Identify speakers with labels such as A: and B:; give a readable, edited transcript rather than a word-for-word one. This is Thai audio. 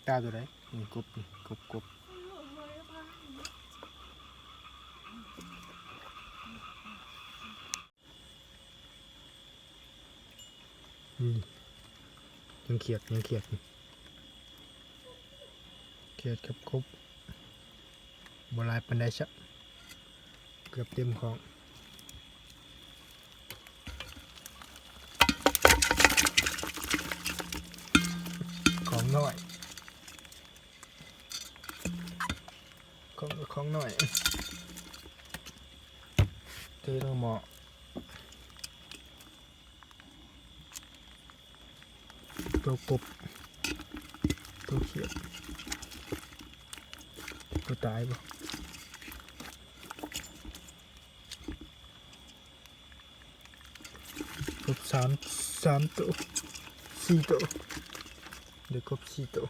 A: ตาตัวไหนกบกบยังเขียดเขียดกับกบโบราณปันได้ชักเกือบเต็มของน้อยของน้อยเทลงหม้อตัวกบตัวเขียดตัวตายบ่กบสามตัว4 ตัวเดี๋ยวกบ4 ตัว